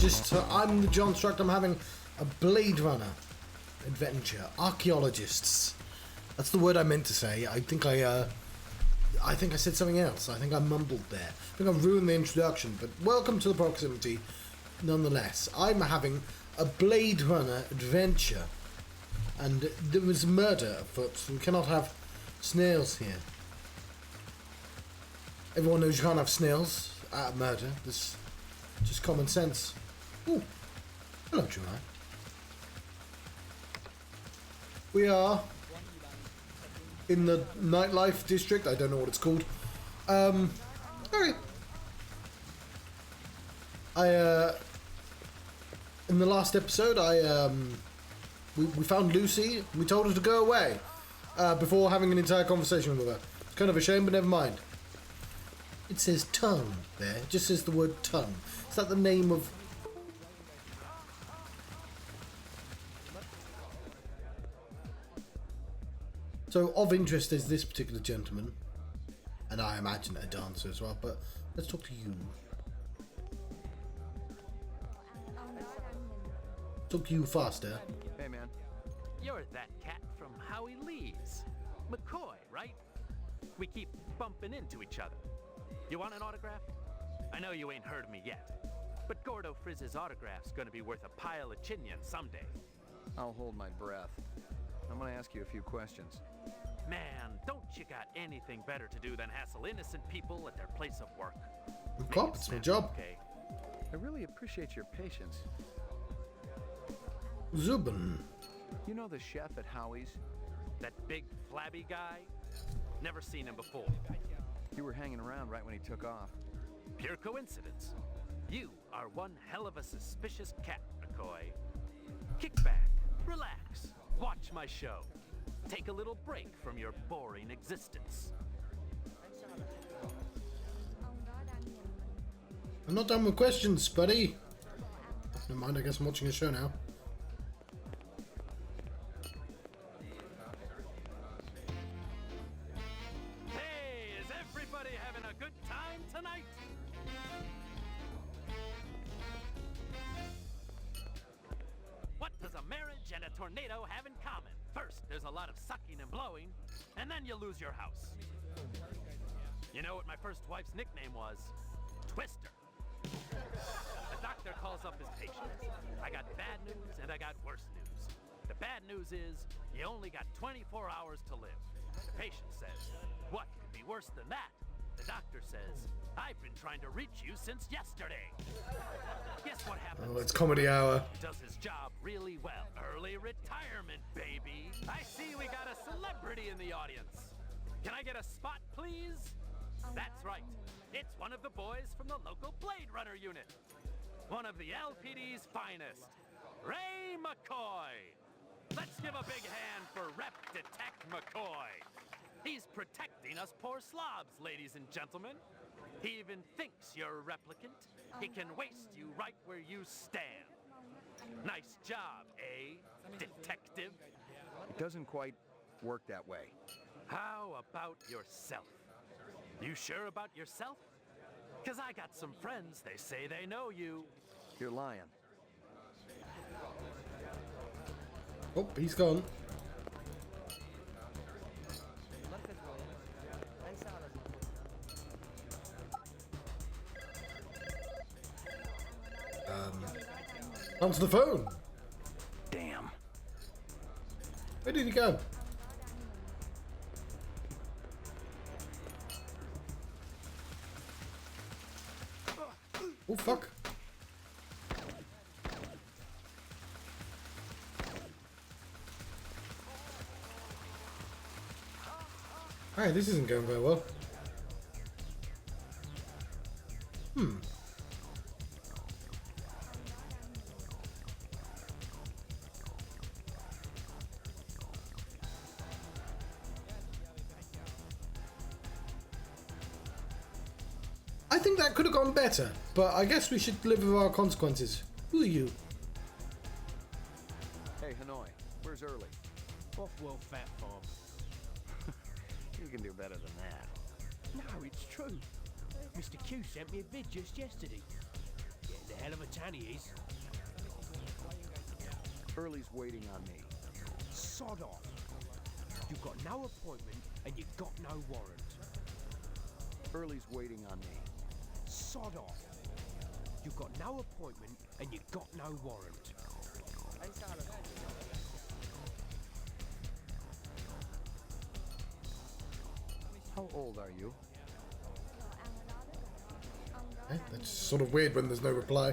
archaeologists. I'm the Johnstruct. I'm having a Bladerunner Adventure. Archaeologists. That's the word I meant to say. I think I said something else. I think I mumbled there. I think I ruined the introduction. But welcome to the proximity, nonetheless. I'm having a Bladerunner Adventure, and there was murder afoot. So we cannot have snails here. Everyone knows you can't have snails at murder. This just common sense. Ooh. Hello, July. We are in the nightlife district. I don't know what it's called. Alright. In the last episode, we found Lucy. We told her to go away before having an entire conversation with her. It's kind of a shame, but never mind. It says tongue there. It just says the word tongue. Is that the name of... So, of interest is this particular gentleman. And I imagine a dancer as well, but let's talk to you. Talk to you faster. Hey, man. You're that cat from Howie Lee's. McCoy, right? We keep bumping into each other. You want an autograph? I know you ain't heard of me yet, but Gordo Frizz's autograph's gonna be worth a pile of chinion someday. I'll hold my breath. I'm gonna ask you a few questions. Man, don't you got anything better to do than hassle innocent people at their place of work? Cop, it's my job. Okay. I really appreciate your patience. Zubin. You know the chef at Howie's? That big flabby guy? Never seen him before. You were hanging around right when he took off. Pure coincidence. You are one hell of a suspicious cat, McCoy. Kick back, relax, watch my show. Take a little break from your boring existence. I'm not done with questions, buddy. Never mind, I guess I'm watching a show now. Hey, is everybody having a good time tonight? What does a marriage and a tornado have in common? First, there's a lot of sucking and blowing, and then you lose your house. You know what my first wife's nickname was? Twister. The doctor calls up his patients. I got bad news and I got worse news. The bad news is you only got 24 hours to live. The patient says, what could be worse than that? The doctor says, I've been trying to reach you since yesterday. Guess what happens? Oh, it's comedy hour. He does his job really well. Early retirement, baby. I see we got a celebrity in the audience. Can I get a spot, please? That's right. It's one of the boys from the local Bladerunner unit. One of the LPD's finest, Ray McCoy. Let's give a big hand for Rep Detect McCoy. He's protecting us poor slobs, ladies and gentlemen. He even thinks you're a replicant. He can waste you right where you stand. Nice job, eh, detective? It doesn't quite work that way. How about yourself? You sure about yourself? 'Cause I got some friends, they say they know you. You're lying. Oh, he's gone. Answer the phone. Damn. Where did he go? Oh, fuck. Alright, this isn't going very well. I think that could have gone better, but I guess we should live with our consequences. Who are you? Hey, Hanoi, where's Early? Off World Fat Farm. You can do better than that. No, it's true. Mr. Q sent me a vid just yesterday. Getting the hell of a tan he is. Early's waiting on me. Sod off. You've got no appointment and you've got no warrant. Early's waiting on me. Sod off. You've got no appointment and you've got no warrant. How old are you? Okay, that's sort of weird when there's no reply.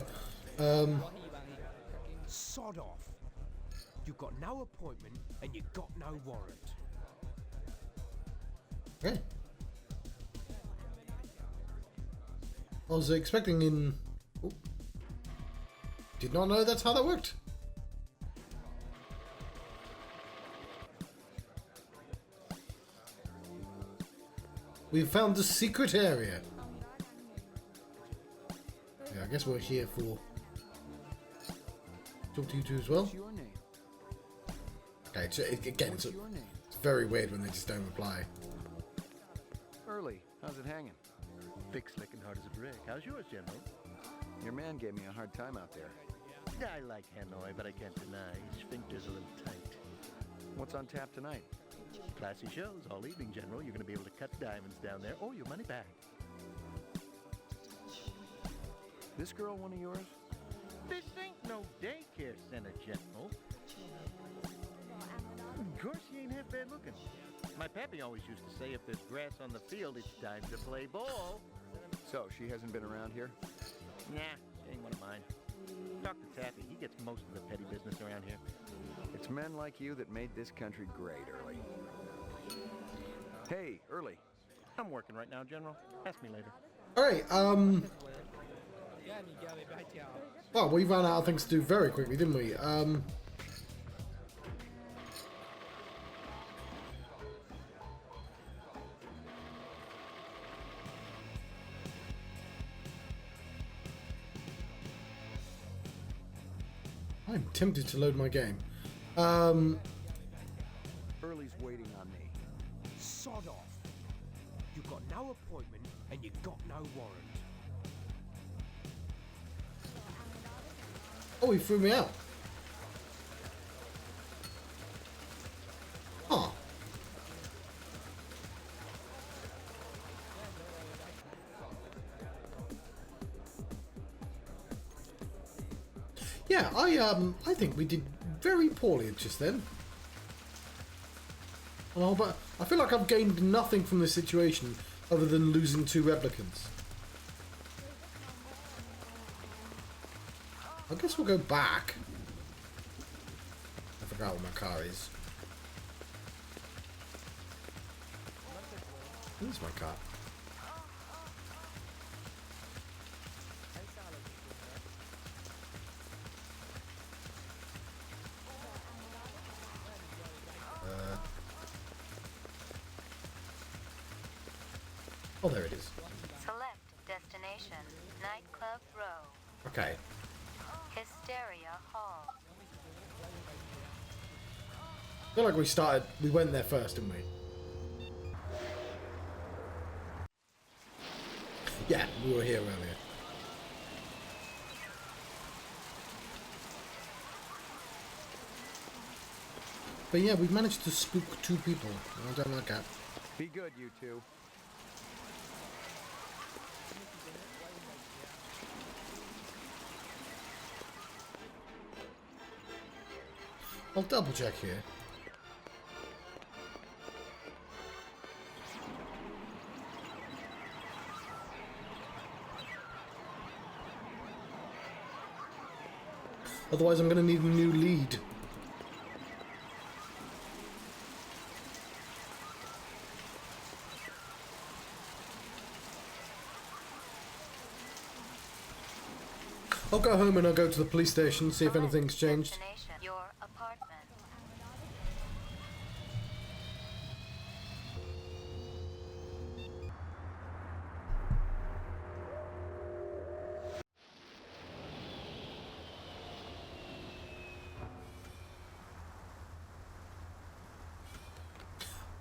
Sod off. You've got no appointment and you've got no warrant. Okay. I was expecting in... Oh. Did not know that's how that worked. We've found the secret area. Yeah, I guess we're here for... Talk to you two as well. What's your name? Okay, so again, What's your name? it's very weird when they just don't reply. Early. How's it hanging? Thick, slick, and hard as a brick. How's yours, General? Your man gave me a hard time out there. I like Hanoi, but I can't deny his sphincter's a little tight. What's on tap tonight? Classy shows all evening, General. You're going to be able to cut diamonds down there or your money back. This girl one of yours? This ain't no daycare center, General. Of course, she ain't half bad looking. My pappy always used to say if there's grass on the field, it's time to play ball. So, she hasn't been around here? Nah, she ain't one of mine. Talk to Taffy. He gets most of the petty business around here. It's men like you that made this country great, Early. Hey, Early. I'm working right now, General. Ask me later. Alright, well, we ran out of things to do very quickly, didn't we? I'm tempted to load my game. Early's waiting on me. Sod off. You've got no appointment and you've got no warrant. Oh, he threw me out. Huh. Yeah, I think we did very poorly just then. Oh, but I feel like I've gained nothing from this situation other than losing 2 replicants. I guess we'll go back. I forgot what my car is. Where's my car? Oh, there it is. Select destination, Nightclub Row, Okay. Hysteria Hall. I feel like we went there first, didn't we? Yeah, we were here earlier. But yeah, we've managed to spook 2 people. I don't like that. Be good, you two. I'll double check here. Otherwise I'm going to need a new lead. I'll go home and I'll go to the police station, see if anything's changed. Destination, your apartment.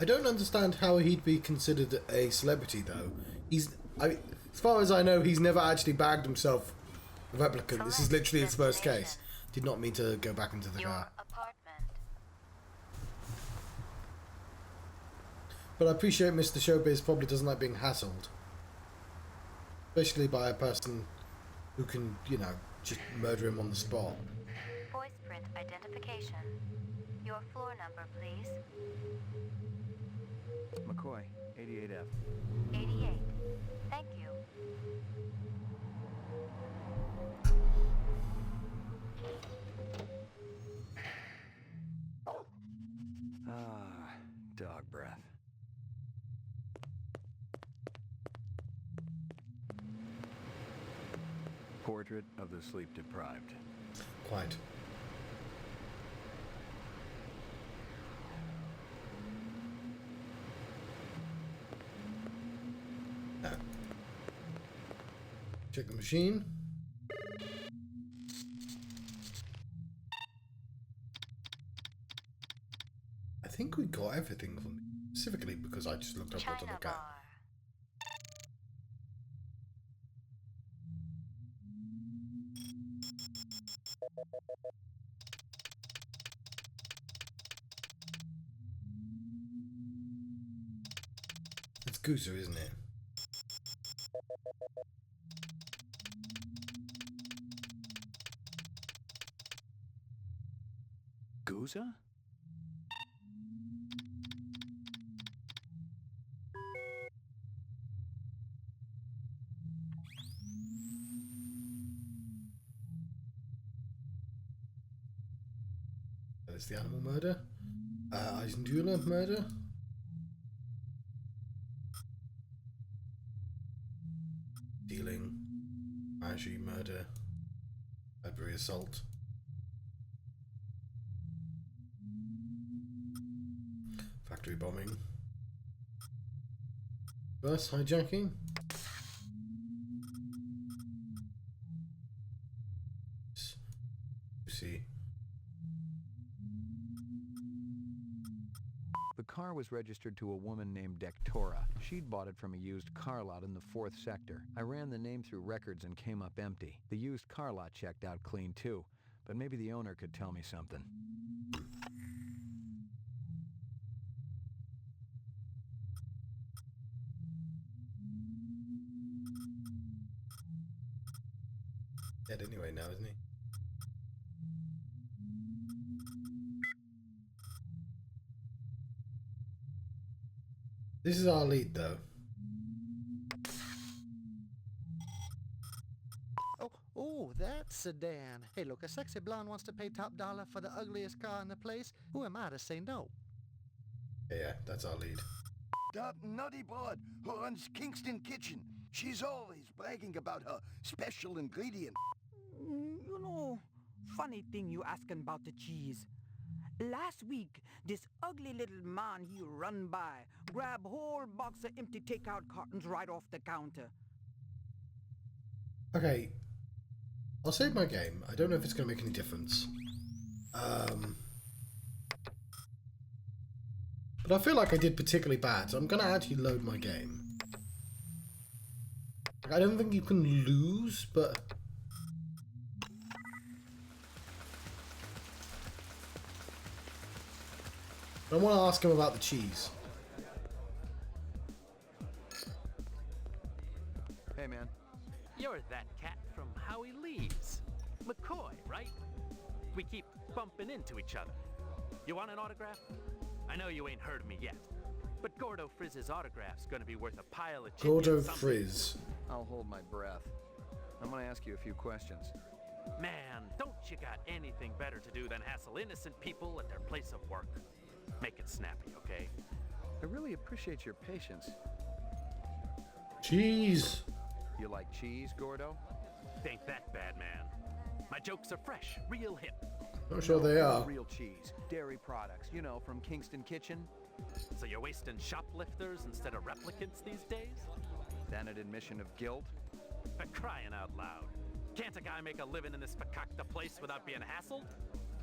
I don't understand how he'd be considered a celebrity, though. As far as I know, he's never actually bagged himself A replicant. This is literally its first case. Did not mean to go back into the Your car. apartment. But I appreciate Mr. Showbiz probably doesn't like being hassled. Especially by a person who can, you know, just murder him on the spot. Voice print identification. Your floor number, please. McCoy, 88F. 88. Thank you. Ah, dog breath. Portrait of the sleep-deprived. Quite. No. Check the machine. I think we got everything from specifically because I just looked up what to China look at. bar. It's Gooser, isn't it? Gooza? That's the animal murder. Eisendüler murder. Stealing. Angie murder. Library assault. Factory bombing. Bus hijacking. See. The car was registered to a woman named Dektora. She'd bought it from a used car lot in the 4th sector. I ran the name through records and came up empty. The used car lot checked out clean too, but maybe the owner could tell me something. Dead anyway now, isn't he? This is our lead, though. Oh, that's sedan. Hey, look, a sexy blonde wants to pay top dollar for the ugliest car in the place. Who am I to say no? Yeah, that's our lead. That nutty broad who runs Kingston Kitchen. She's always bragging about her special ingredient. You know, funny thing you asking about the cheese. Last week, this ugly little man he run by, grab whole box of empty takeout cartons right off the counter. Okay, I'll save my game. I don't know if it's going to make any difference. But I feel like I did particularly bad, so I'm going to actually load my game. Like, I don't think you can lose, but... I want to ask him about the cheese. Hey, man. You're that cat from Howie Leaves. McCoy, right? We keep bumping into each other. You want an autograph? I know you ain't heard of me yet, but Gordo Frizz's autograph's gonna be worth a pile of chicken. Gordo Frizz. I'll hold my breath. I'm gonna ask you a few questions. Man, don't you got anything better to do than hassle innocent people at their place of work? Make it snappy, okay? I really appreciate your patience. Cheese. You like cheese, Gordo? Ain't that bad, man. My jokes are fresh, real hip. Not sure they are. Real cheese, dairy products, you know, from Kingston Kitchen. So you're wasting shoplifters instead of replicants these days? Then an admission of guilt? For crying out loud. Can't a guy make a living in this fakakta place without being hassled?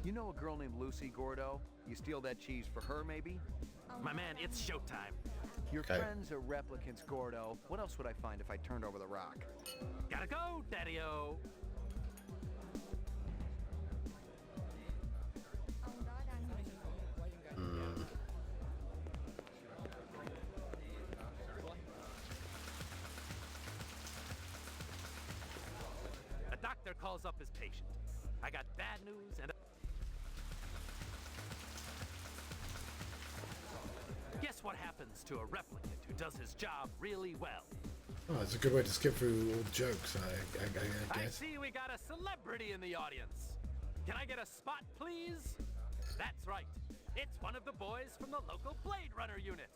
You know a girl named Lucy, Gordo? You steal that cheese for her, maybe? My man, it's showtime. Your Okay. friends are replicants, Gordo. What else would I find if I turned over the rock? Gotta go, Daddy-O. longer calls up his patient. I got bad news and... Guess what happens to a replicant who does his job really well? Oh, it's a good way to skip through all the jokes, I I guess. see we got a celebrity in the audience. Can I get a spot, please? That's right. It's one of the boys from the local Bladerunner unit.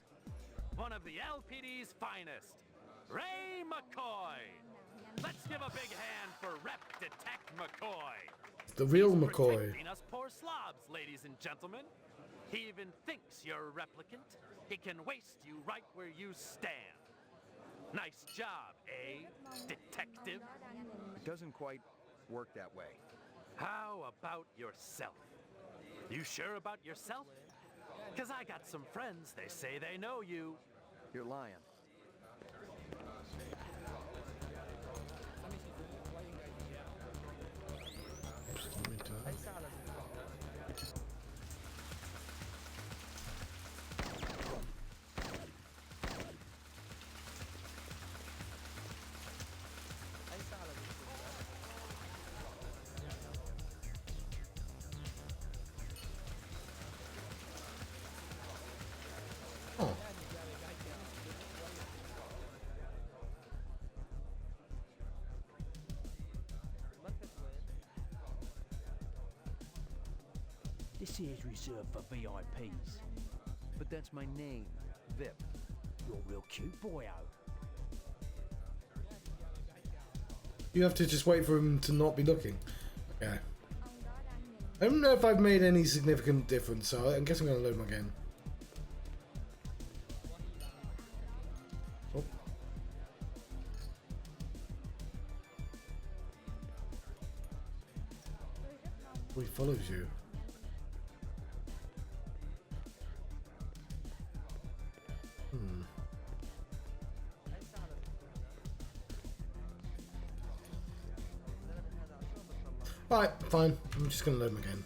One of the LPD's finest, Ray McCoy. Let's give a big hand for Rep Detect McCoy. The real He's McCoy. protecting us poor slobs, ladies and gentlemen. He even thinks you're a replicant. He can waste you right where you stand. Nice job, eh, detective? Doesn't quite work that way. How about yourself? You sure about yourself? 'Cause I got some friends, they say they know you. You're lying. Oh. This here's reserved for VIPs. But that's my name, VIP. You're a real cute boyo. You have to just wait for him to not be looking. Okay. I don't know if I've made any significant difference, so I guess I'm going to load him again. Oh. Oh, he follows you. Alright, fine. I'm just gonna load him again.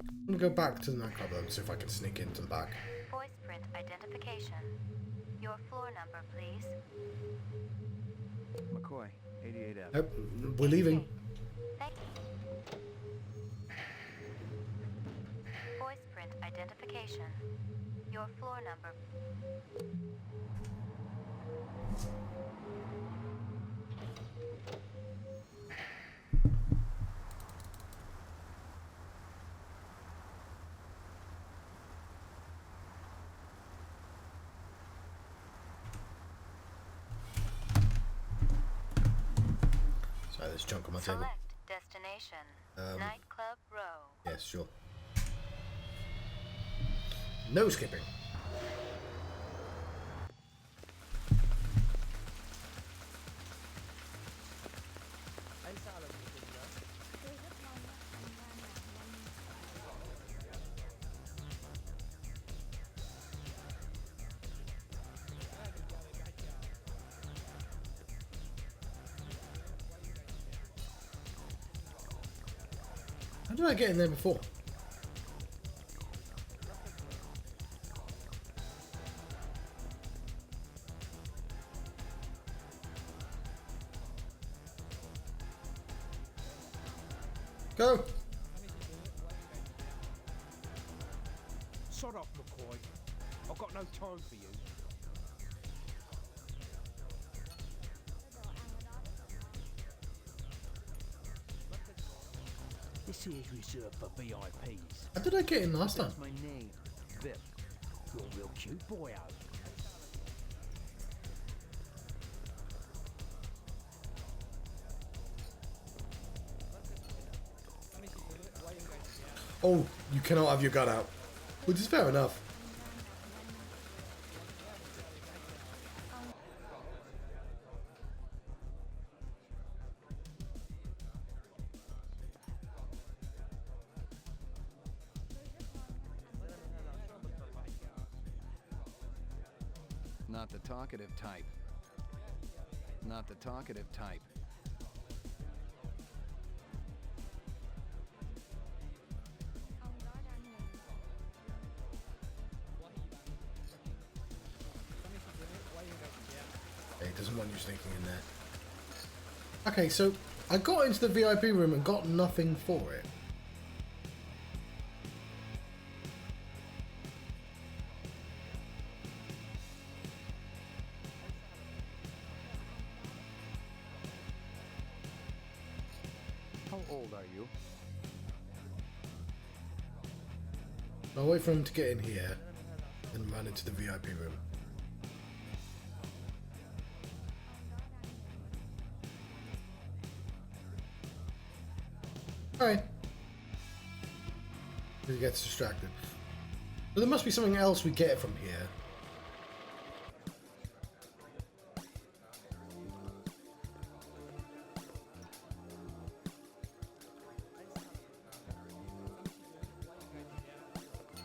I'm gonna go back to the nightclub and see if I can sneak into the back. Voice print identification. Your floor number, please. McCoy, 88F. Nope, we're leaving. Thank you. Voice print identification. Your floor number. Sorry, there's junk on my table. Select destination. Nightclub Row. Yes, sure. No skipping. How did I get in there before? Go! Sod off, McCoy. I've got no time for you. This here's reserved for VIPs. How did I get in last time? That's my name, VIP. You're a real cute boyo. Oh, you cannot have your gun out. Which is fair enough. Not the talkative type. Not the talkative type. doesn't want you sneaking in there. Okay, so I got into the VIP room and got nothing for it. How old are you? I'll wait for him to get in here and run into the VIP room. Alright. He gets distracted. But there must be something else we get from here.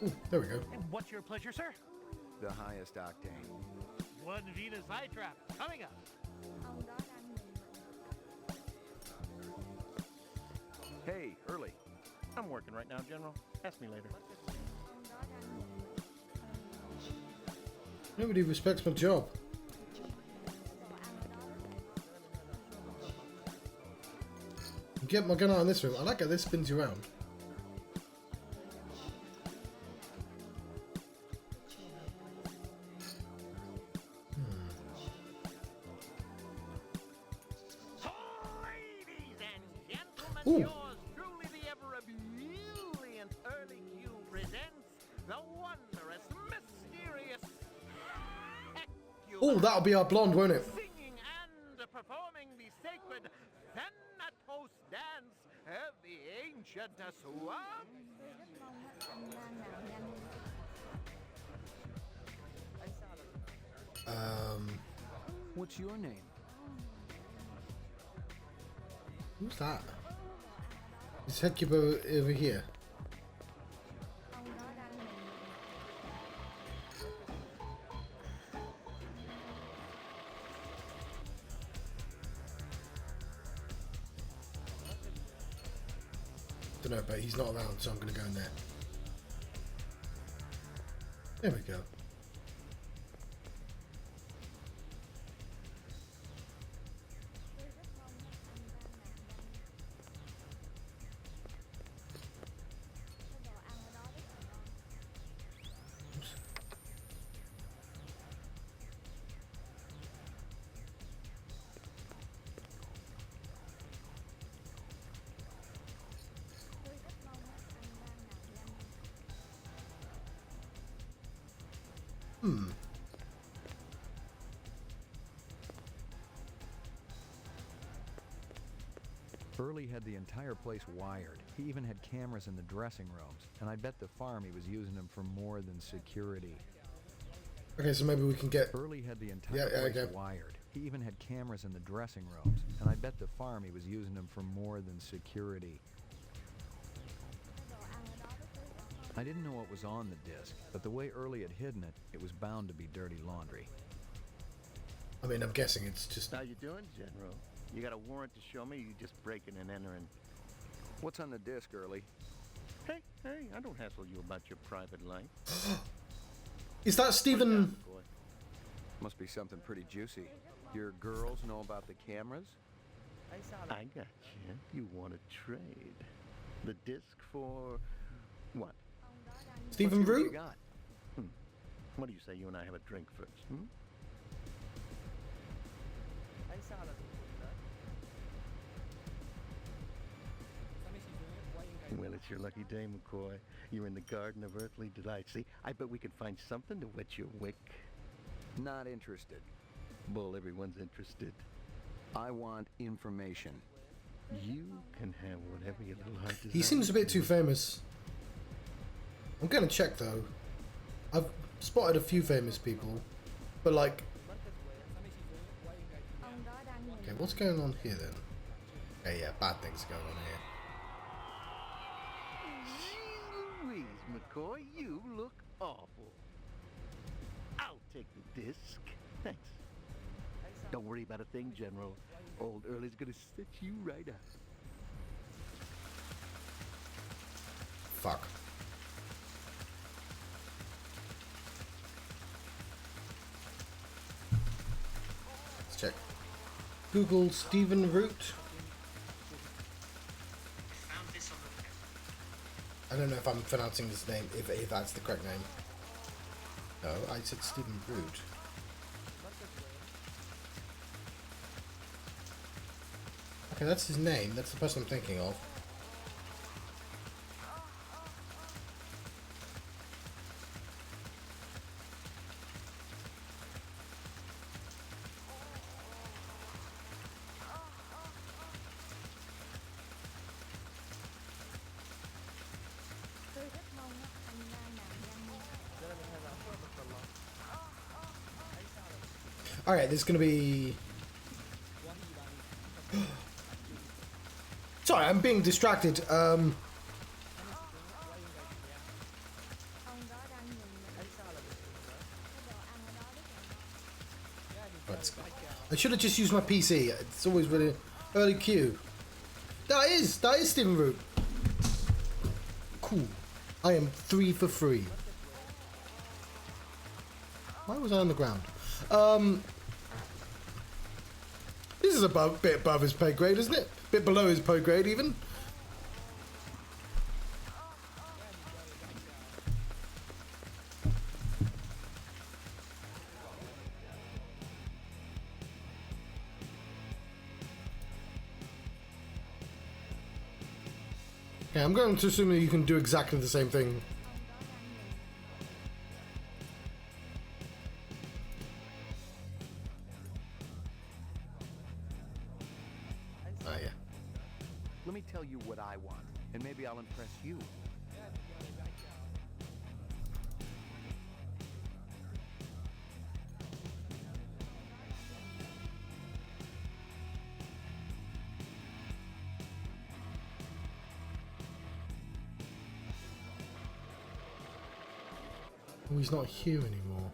Ooh, there we go. What's your pleasure, sir? The highest octane. One Venus eye trap coming up. Hey, Early. I'm working right now, General. Ask me later. Nobody respects my job. Get my gun out in this room. I like how this spins you around. Ladies and gentlemen, Ooh. yours truly, the ever ebullient Early Q presents the wondrous, mysterious, Oh, that'll be our blonde, won't it? singing and performing the sacred Thanatos dance of the ancient swamp. What's your name? Who's that? Is Hecuba over here? Don't know, but he's not around, so I'm going to go in there. There we go. Early had the entire place wired. He even had cameras in the dressing rooms, and I bet the farm he was using them for more than security. Okay, so maybe we can get... Early had the entire place wired. He even had cameras in the dressing rooms, and I bet the farm he was using them for more than security. I didn't know what was on the disc, but the way Early had hidden it, it was bound to be dirty laundry. I mean, I'm guessing it's just... How you doing, General? You got a warrant to show me, or you just breaking and entering? What's on the disc, Early? Hey, I don't hassle you about your private life. Is that Stephen... Must be something pretty juicy. Your girls know about the cameras? I got you. You want to trade. The disc for... what? Stephen What you Root? got? What do you say you and I have a drink first, Well, it's your lucky day, McCoy. You're in the Garden of Earthly Delight. See, I bet we can find something to whet your wick. Not interested. Bull, everyone's interested. I want information. You can have whatever your little heart desires. He seems a bit too famous. I'm gonna check, though. I've spotted a few famous people, but like... Okay, what's going on here, then? Okay, yeah, bad things going on here. Louise, McCoy, you look awful. I'll take the disc. Thanks. Don't worry about a thing, General. Old Early's gonna set you right up. Fuck. Let's check. Google Stephen Root. I don't know if I'm pronouncing this name, if that's the correct name. No, I said Stephen Root. Okay, that's his name. That's the person I'm thinking of. Alright, there's gonna be... Sorry, I'm being distracted. I should have just used my PC. It's always really early queue. That is Stephen Root. Cool. I am 3 for 3. Why was I on the ground? This is a bit above his pay grade, isn't it? A bit below his pay grade, even. Okay, I'm going to assume that you can do exactly the same thing. Let me tell you what I want, and maybe I'll impress you. Oh, he's not here anymore.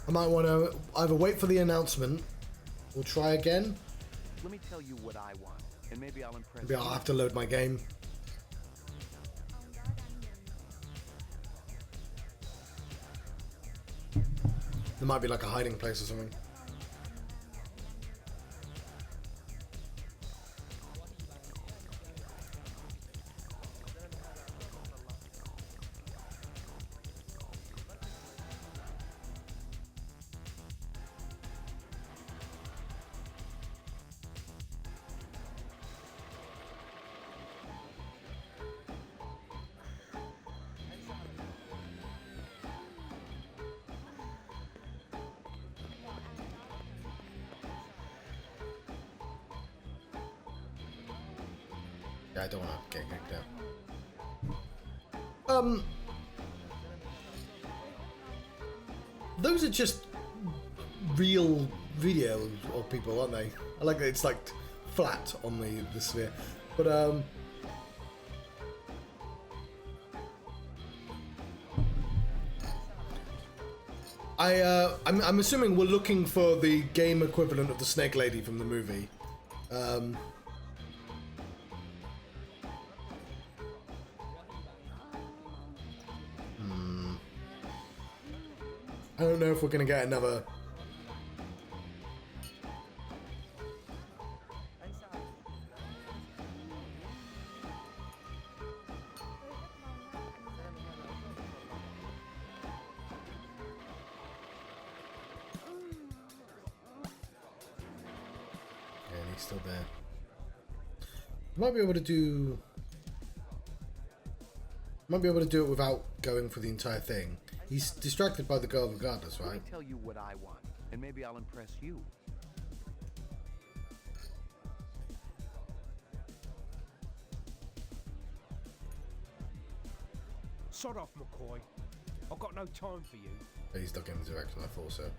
I might want to either wait for the announcement or try again. Let me tell you what I want, and maybe I'll impress Maybe I'll have to load my game. There might be like a hiding place or something. Yeah, I don't want to get kicked out. Those are just real video of people, aren't they? I like that it's like flat on the sphere, but I'm assuming we're looking for the game equivalent of the Snake Lady from the movie. I don't know if we're gonna get another. Yeah, and he's still there. Might be able to do. Might be able to do it without going for the entire thing. He's distracted by the girl regardless, right? Let me tell you what I want, and maybe I'll impress you. Sod off, McCoy. I've got no time for you. He's stuck in the direction I thought so.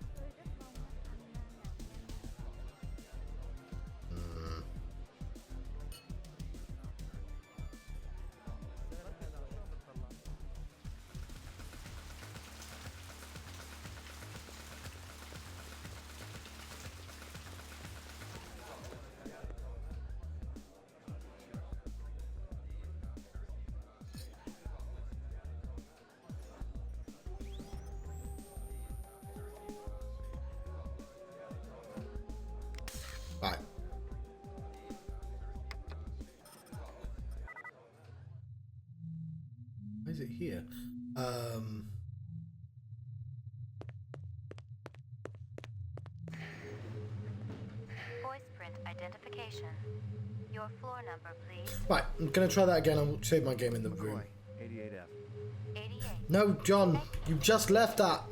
fingerprint identification. Your floor number, please. Right, I'm gonna try that again. I'll save my game in the room. 88F. 88. No, John, you just left that.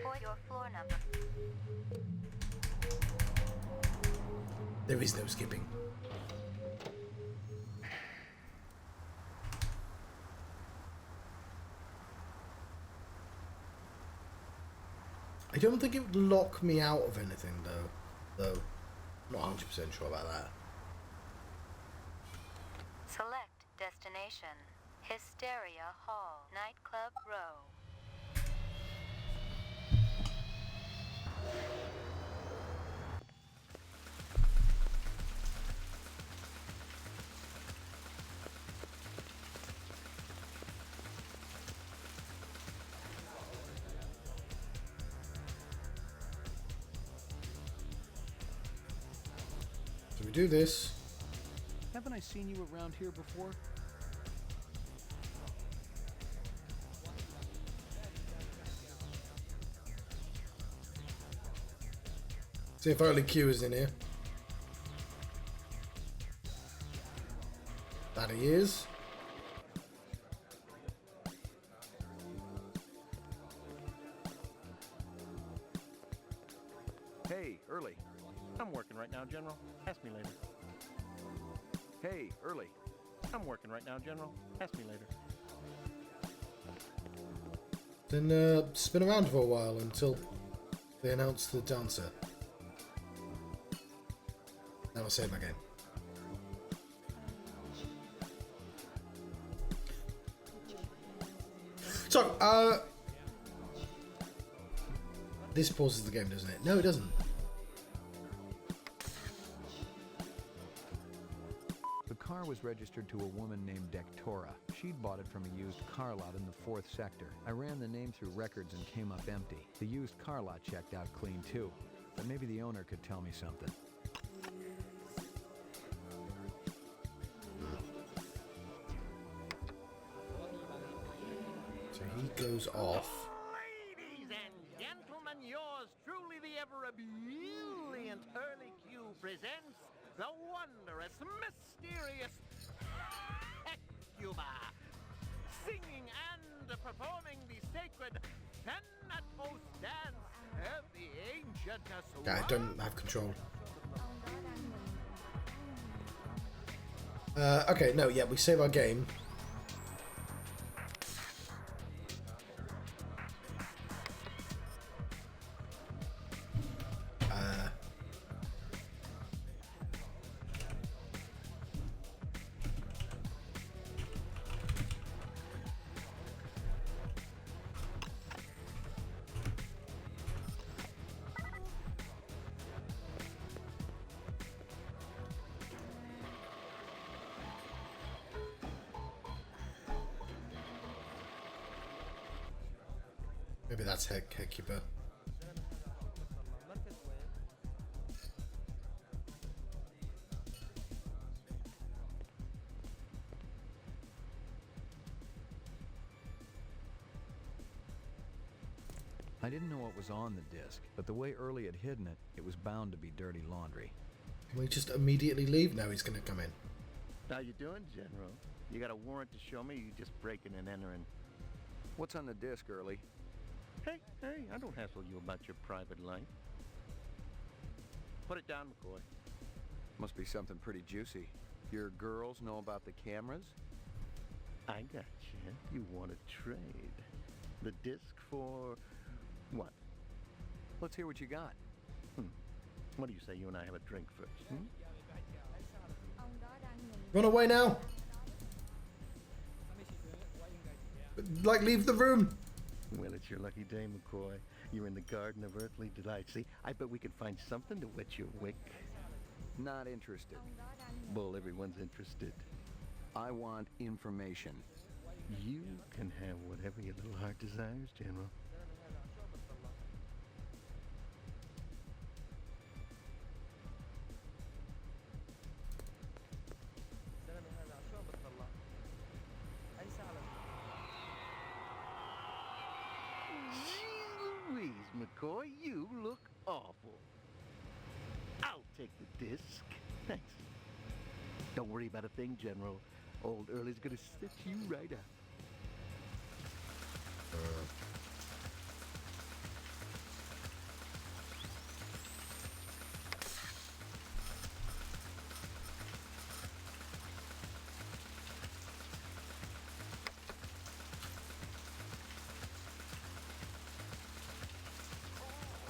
For your floor number. There is no skipping. I don't think it would lock me out of anything, though. I'm not 100% sure about that. Select destination. Hysteria Hall. Nightclub Row. So we do this. Haven't I seen you around here before? See if only Q is in here. That he is. Hey, Early. I'm working right now, General. Ask me later. Hey, Early. I'm working right now, General. Ask me later. Then spin around for a while until they announce the dancer. Now I'll save my game. So, this pauses the game, doesn't it? No, it doesn't. The car was registered to a woman named Dectora. She'd bought it from a used car lot in the 4th sector. I ran the name through records and came up empty. The used car lot checked out clean too, but maybe the owner could tell me something. So he goes off. Ladies and gentlemen, yours truly, the ever ebullient Early Q presents the wondrous, mysterious Hecuba, singing and performing the sacred Thanatos dance of the ancient Yeah, I don't have control. Okay, no, yeah, we save our game. Maybe that's Hecuba. I didn't know what was on the disc, but the way Early had hidden it, it was bound to be dirty laundry. Can we just immediately leave? No, he's going to come in. How you doing, General? You got a warrant to show me, or you just breaking and entering? What's on the disc, Early? Hey, I don't hassle you about your private life. Put it down, McCoy. Must be something pretty juicy. Your girls know about the cameras? I got you. You want to trade. The disc for what? Let's hear what you got. What do you say you and I have a drink first? Run away now! Like, leave the room! Well, it's your lucky day, McCoy. You're in the garden of earthly delight. See, I bet we can find something to whet your wick. Not interested. Bull, everyone's interested. I want information. You can have whatever your little heart desires, General. McCoy. You look awful. I'll take the disc. Thanks. Don't worry about a thing, General. Old Early's gonna stitch you right up.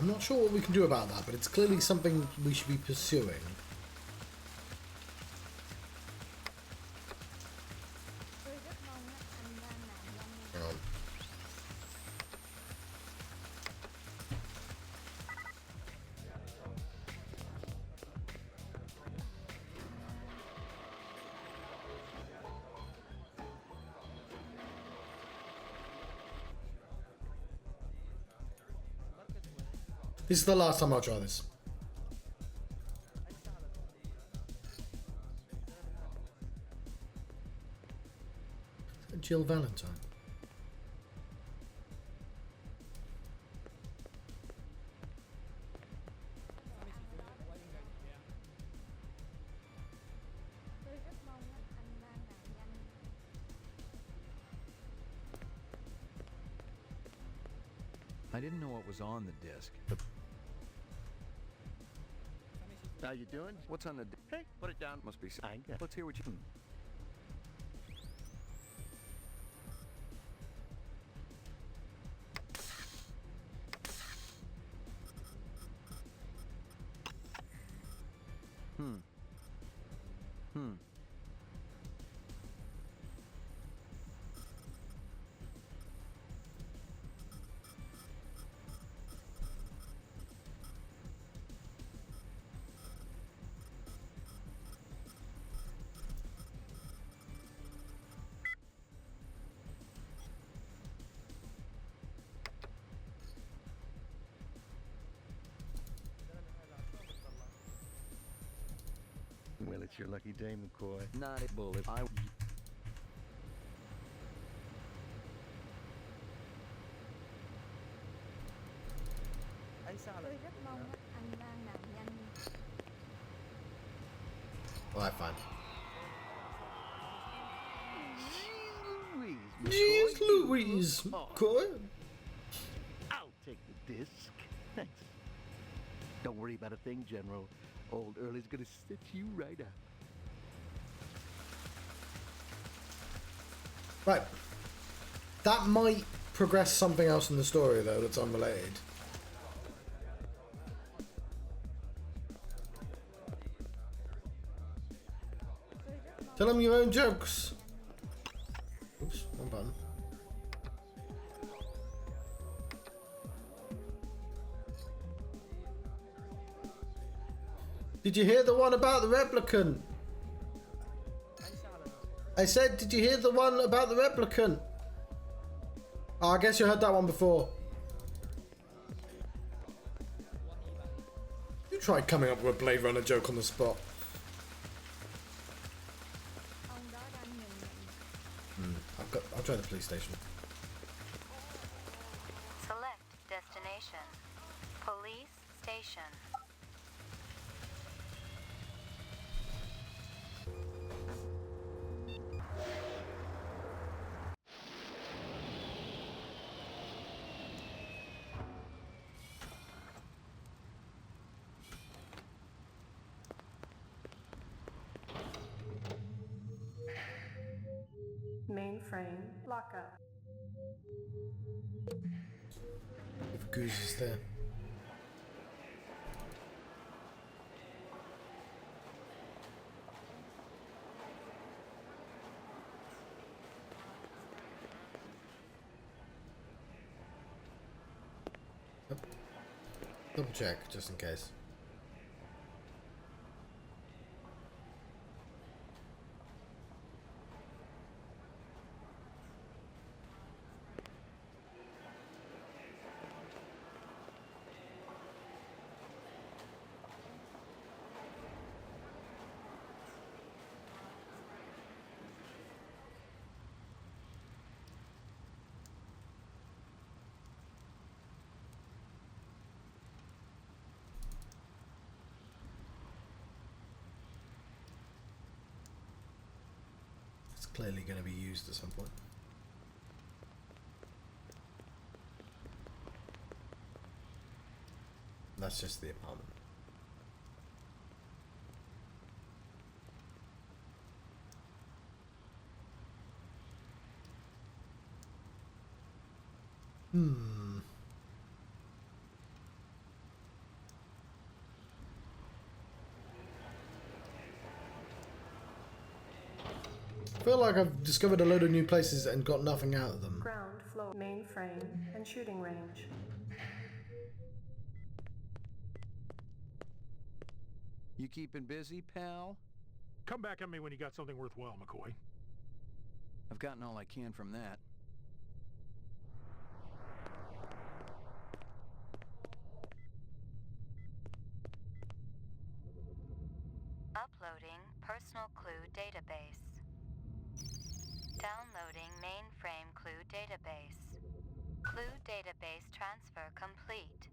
I'm not sure what we can do about that, but it's clearly something we should be pursuing. This is the last time I'll try this. Jill Valentine. I didn't know what was on the disc, but How you doing? what's on the disc? Hey, put it down. Must be. I got. Let's hear what you. Hmm. Well, it's your lucky day, McCoy. Not a bullet. Alright, fine. Louise, Jeez McCoy, Louise, you look McCoy. I'll take the disc. Thanks. Don't worry about a thing, General. Old Early's gonna stitch you right up. Right. That might progress something else in the story, though, that's unrelated. Tell them your own jokes. Oops, one button. Did you hear the one about the replicant? I said, did you hear the one about the replicant? Oh, I guess you heard that one before. You tried coming up with a Blade Runner joke on the spot. I'll try the police station. Select destination. Police station. Mainframe lockup. If Goose is there. Double check, just in case. clearly going to be used at some point. That's just the apartment. I feel like I've discovered a load of new places and got nothing out of them. Ground floor, mainframe, and shooting range. You keeping busy, pal? Come back at me when you got something worthwhile, McCoy. I've gotten all I can from that. Uploading personal clue database. Downloading mainframe clue database. Clue database transfer complete.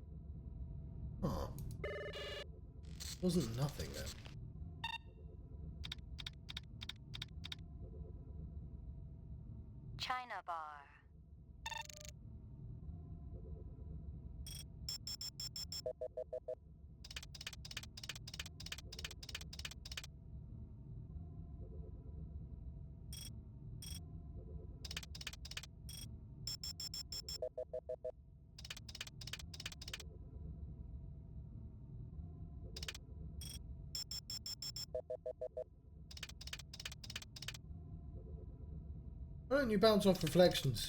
Oh. Wasn't nothing then. China bar. Why don't you bounce off reflections?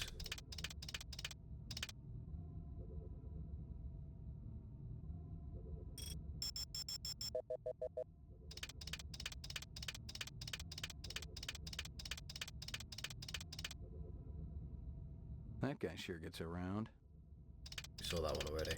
That guy sure gets around. We saw that one already.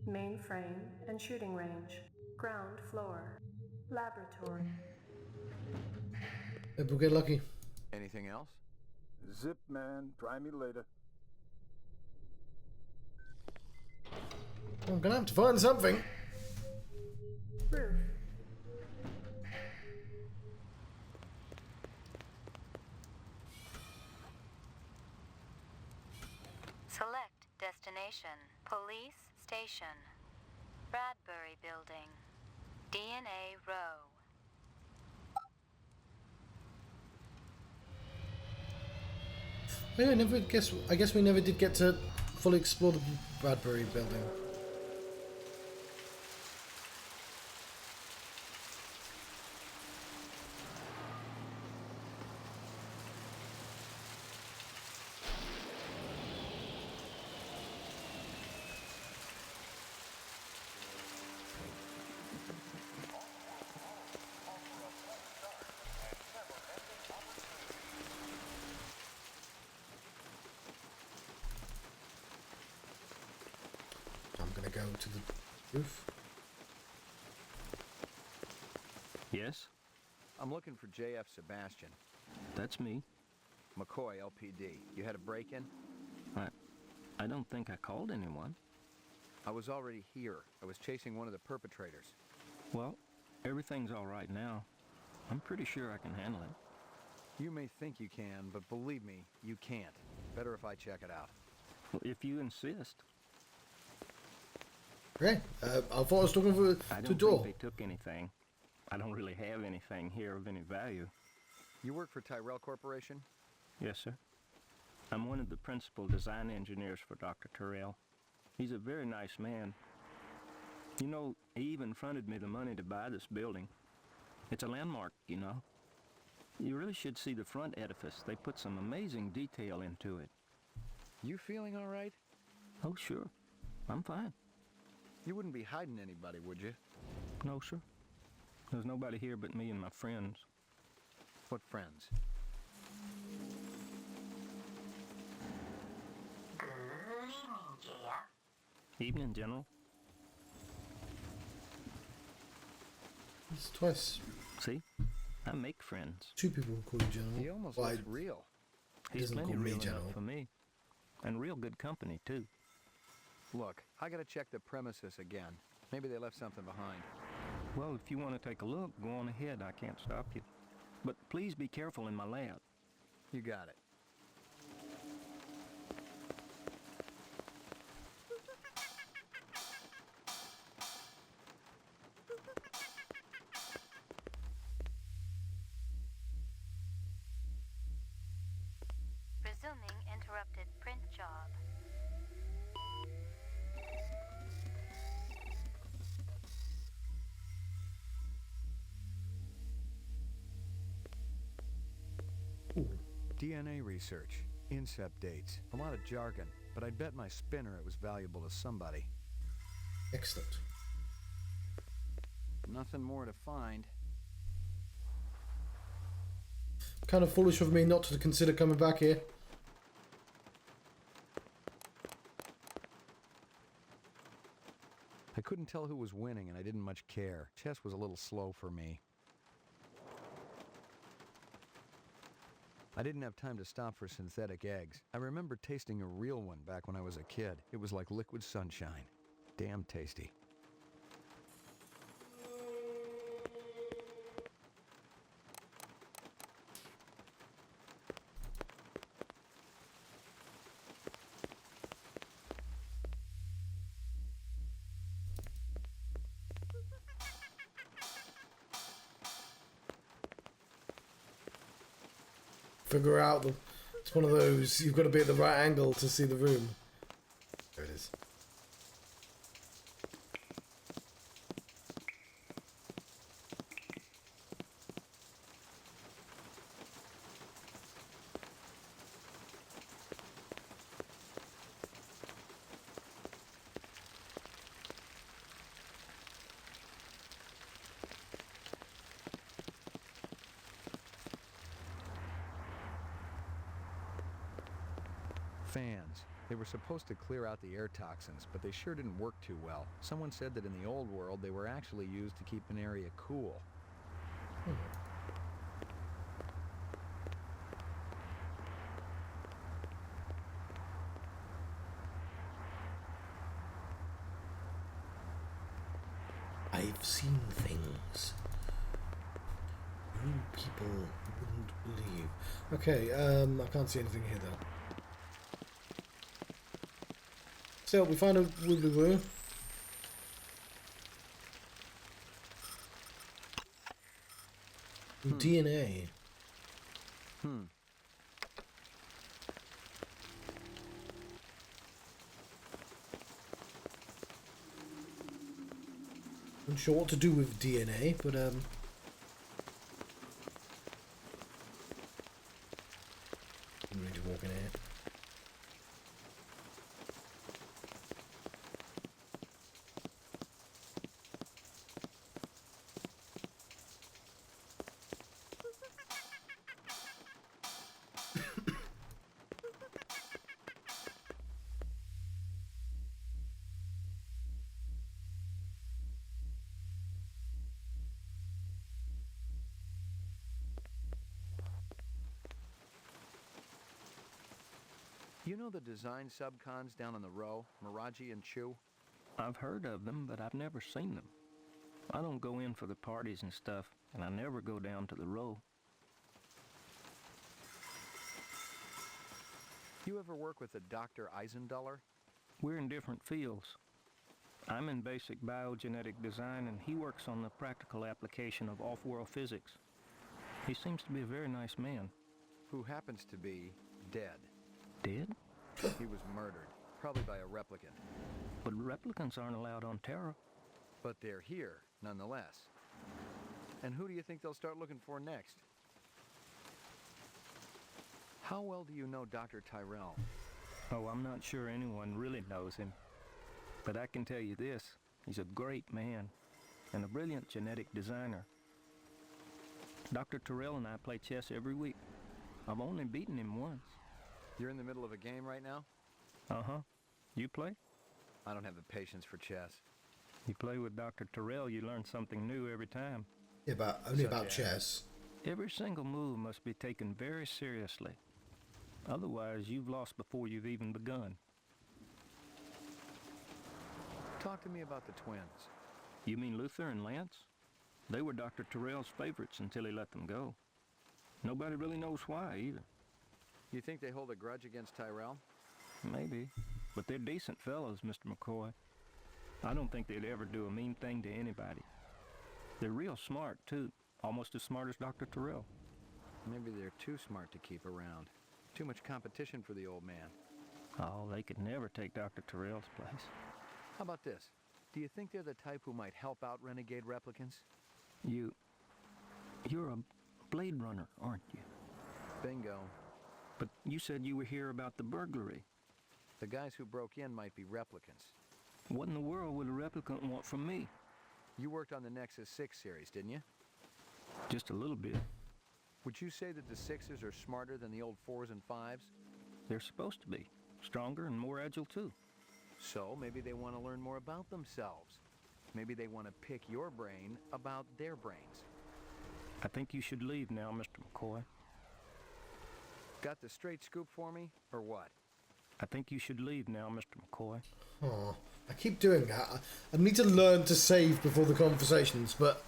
Mainframe and shooting range. Ground floor. Laboratory. Maybe we'll get lucky. Anything else? Zip, man. Try me later. I'm gonna have to find something. Roof. Select destination. Police station. Bradbury building. DNA row. Yeah, I guess we never did get to fully explore the Bradbury building. Go to the roof. Yes? I'm looking for JF Sebastian. That's me. McCoy, LPD. You had a break-in? I don't think I called anyone. I was already here. I was chasing one of the perpetrators. Well, everything's all right now. I'm pretty sure I can handle it. You may think you can, but believe me, you can't. Better if I check it out. Well, if you insist. Okay, I thought I was talking to I the don't door. think they took anything. I don't really have anything here of any value. You work for Tyrell Corporation? Yes, sir. I'm one of the principal design engineers for Dr. Tyrell. He's a very nice man. You know, he even fronted me the money to buy this building. It's a landmark, you know. You really should see the front edifice. They put some amazing detail into it. You feeling all right? Oh, sure. I'm fine. You wouldn't be hiding anybody, would you? No, sir. There's nobody here but me and my friends. What friends? Good evening, Jaya. Evening, General. It's twice. See? I make friends. 2 people call you General. He almost Why? looks real. He's doesn't plenty call me real General. enough for me. And real good company, too. Look, I gotta check the premises again. Maybe they left something behind. Well, if you want to take a look, go on ahead. I can't stop you. But please be careful in my lab. You got it. Resuming interrupted print job. DNA research, incept dates, a lot of jargon, but I'd bet my spinner it was valuable to somebody. Excellent. Nothing more to find. Kind of foolish of me not to consider coming back here. I couldn't tell who was winning and I didn't much care. Chess was a little slow for me. I didn't have time to stop for synthetic eggs. I remember tasting a real one back when I was a kid. It was like liquid sunshine. Damn tasty. Figure out the... It's one of those, you've got to be at the right angle to see the room. There it is. Fans. They were supposed to clear out the air toxins, but they sure didn't work too well. Someone said that in the old world they were actually used to keep an area cool. I've seen things you people wouldn't believe. Okay, I can't see anything here though. So we found a wibbly woo. DNA. I'm sure what to do with DNA, but I'm ready to walk in here. You know the design subcons down on the row, Miraji and Chu? I've heard of them, but I've never seen them. I don't go in for the parties and stuff, and I never go down to the row. You ever work with a Dr. Eisenduller? We're in different fields. I'm in basic biogenetic design, and he works on the practical application of off-world physics. He seems to be a very nice man. Who happens to be dead. Dead? He was murdered, probably by a replicant. But replicants aren't allowed on Terra. But they're here, nonetheless. And who do you think they'll start looking for next? How well do you know Dr. Tyrell? Oh, I'm not sure anyone really knows him. But I can tell you this, he's a great man and a brilliant genetic designer. Dr. Terrell and I play chess every week. I've only beaten him once. You're in the middle of a game right now? Uh-huh. You play? I don't have the patience for chess. You play with Dr. Terrell, you learn something new every time. Yeah, but only about chess. Every single move must be taken very seriously. Otherwise, you've lost before you've even begun. Talk to me about the twins. You mean Luther and Lance? They were Dr. Terrell's favorites until he let them go. Nobody really knows why, either. You think they hold a grudge against Tyrell? Maybe, but they're decent fellows, Mr. McCoy. I don't think they'd ever do a mean thing to anybody. They're real smart, too. Almost as smart as Dr. Terrell. Maybe they're too smart to keep around. Too much competition for the old man. Oh, they could never take Dr. Terrell's place. How about this? Do you think they're the type who might help out renegade replicants? You're a Bladerunner, aren't you? Bingo. But you said you were here about the burglary. The guys who broke in might be replicants. What in the world would a replicant want from me? You worked on the Nexus 6 series, didn't you? Just a little bit. Would you say that the 6s are smarter than the old 4s and 5s? They're supposed to be. Stronger and more agile, too. So maybe they want to learn more about themselves. Maybe they want to pick your brain about their brains. I think you should leave now, Mr. McCoy. Got the straight scoop for me, or what? I think you should leave now, Mr. McCoy. Oh, I keep doing that. I need to learn to save before the conversations, but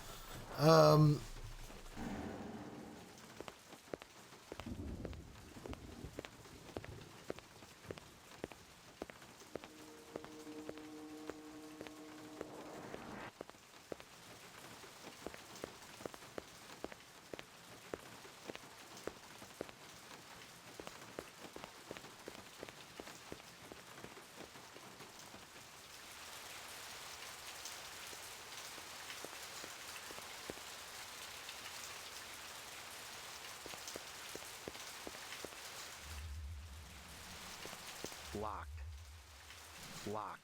Locked. Locked.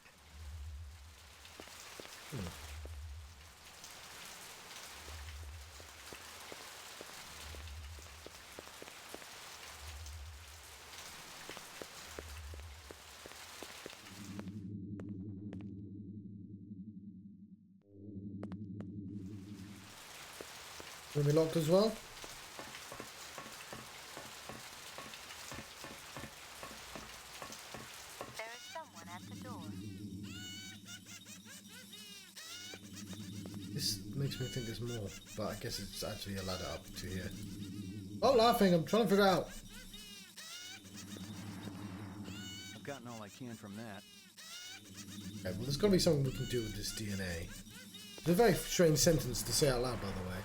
Are we locked as well? This makes me think there's more, but I guess it's actually a ladder up to here. Oh, laughing! I'm trying to figure out. I've gotten all I can from that. Okay, well, there's got to be something we can do with this DNA. It's a very strange sentence to say out loud, by the way.